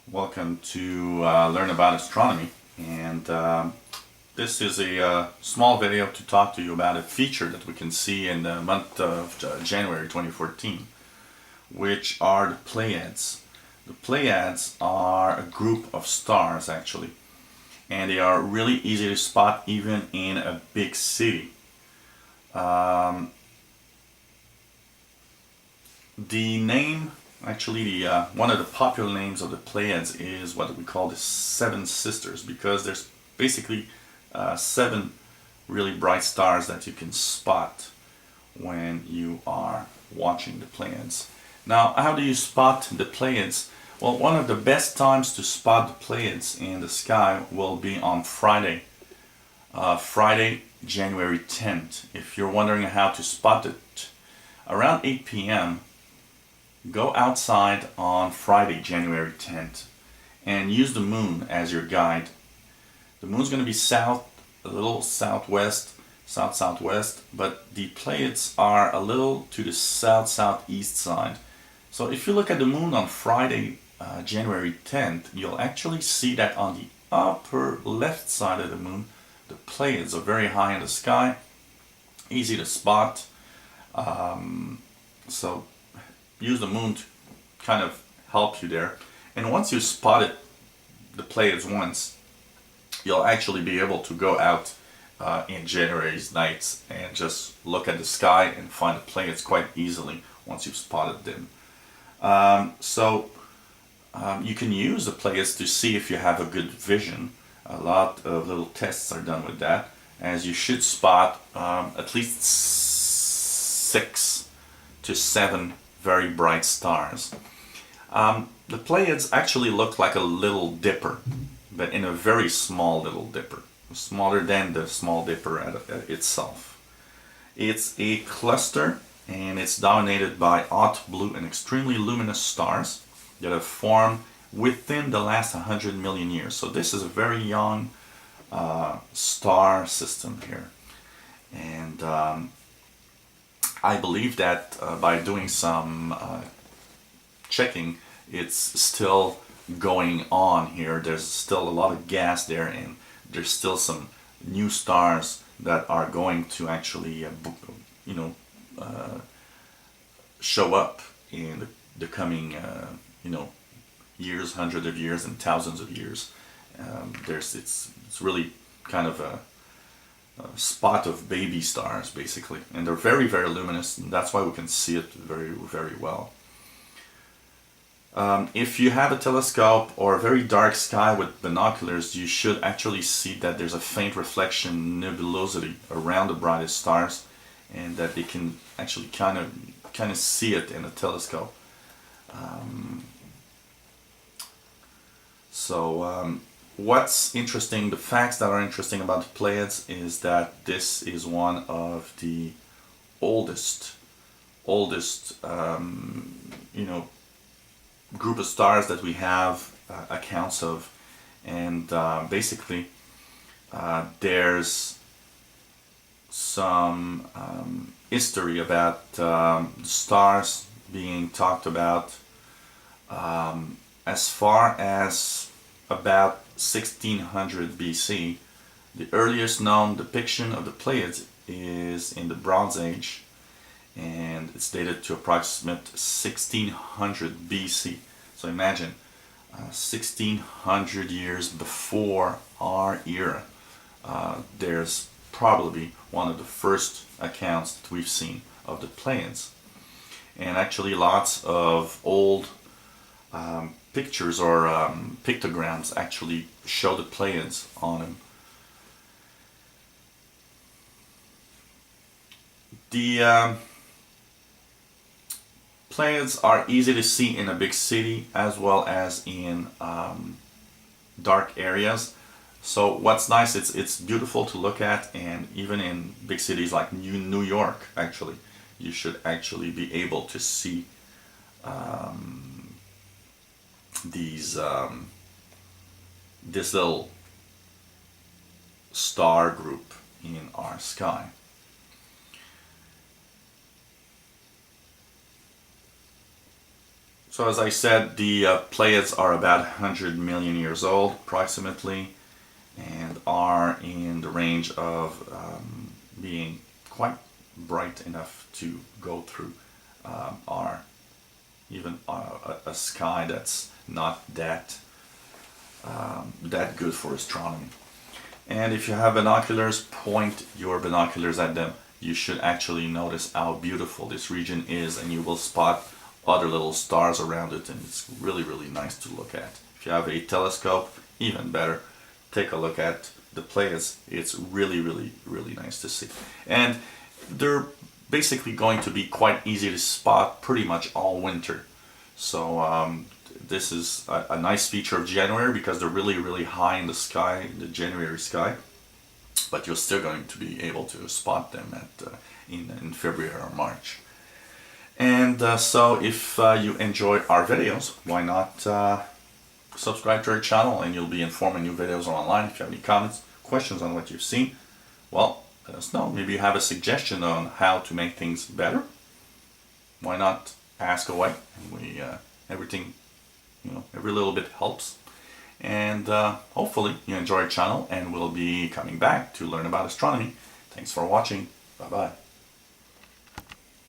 Welcome to learn about astronomy, and this is a small video to talk to you about a feature that we can see in the month of January 2014, which are the Pleiades. The Pleiades are a group of stars actually, and they are really easy to spot even in a big city. Um, the name Actually, one of the popular names of the Pleiades is what we call the Seven Sisters, because there's basically seven really bright stars that you can spot when you are watching the Pleiades. Now, how do you spot the Pleiades? Well, one of the best times to spot the Pleiades in the sky will be on Friday, January 10th. If you're wondering how to spot it, around 8 p.m., go outside on Friday, January 10th, and use the moon as your guide. The moon's going to be south, a little southwest, south-southwest, but the Pleiades are a little to the south-southeast side. So if you look at the moon on Friday, January 10th, you'll actually see that on the upper left side of the moon, the Pleiades are very high in the sky, easy to spot. So use the moon to kind of help you there. And once you spotted the Pleiades once, you'll actually be able to go out in January's nights and just look at the sky and find the Pleiades quite easily once you've spotted them. You can use the Pleiades to see if you have a good vision. A lot of little tests are done with that, as you should spot at least 6 to 7 very bright stars. The Pleiades actually look like a little dipper, but in a very small little dipper, smaller than the small dipper itself. It's a cluster, and it's dominated by hot blue and extremely luminous stars that have formed within the last 100 million years. So this is a very young star system here. And I believe that by doing some checking, it's still going on here. There's still a lot of gas there, and there's still some new stars that are going to actually, show up in the coming, years, hundreds of years, and thousands of years. It's really kind of a spot of baby stars basically, and they're very, very luminous, and that's why we can see it very, very well. If you have a telescope or a very dark sky with binoculars, you should actually see that there's a faint reflection nebulosity around the brightest stars, and that they can actually kind of see it in a telescope. What's interesting, the facts that are interesting about the Pleiades is that this is one of the oldest group of stars that we have accounts of, and basically there's some history about the stars being talked about as far as about 1600 BC. The earliest known depiction of the Pleiades is in the Bronze Age, and it's dated to approximate 1600 BC. So imagine 1600 years before our era. There's probably one of the first accounts that we've seen of the Pleiades. And actually lots of old pictures or pictograms actually show the Pleiades on them. The Pleiades are easy to see in a big city as well as in dark areas. So what's nice, it's beautiful to look at, and even in big cities like New York, actually, you should actually be able to see this little star group in our sky. So as I said, the Pleiades are about 100 million years old approximately, and are in the range of being quite bright enough to go through our even a sky that's not that good for astronomy. And if you have binoculars, point your binoculars at them. You should actually notice how beautiful this region is, and you will spot other little stars around it, and it's really, really nice to look at. If you have a telescope, even better. Take a look at the Pleiades. It's really, really, really nice to see. And they're basically going to be quite easy to spot pretty much all winter. So this is a nice feature of January, because they're really, really high in the sky, in the January sky. But you're still going to be able to spot them in February or March. And so if you enjoy our videos, why not subscribe to our channel, and you'll be informed when new videos are online. If you have any comments, questions on what you've seen, well, let us know. Maybe you have a suggestion on how to make things better. Why not ask away? We everything, every little bit helps. And hopefully you enjoy our channel, and we'll be coming back to learn about astronomy. Thanks for watching. Bye bye.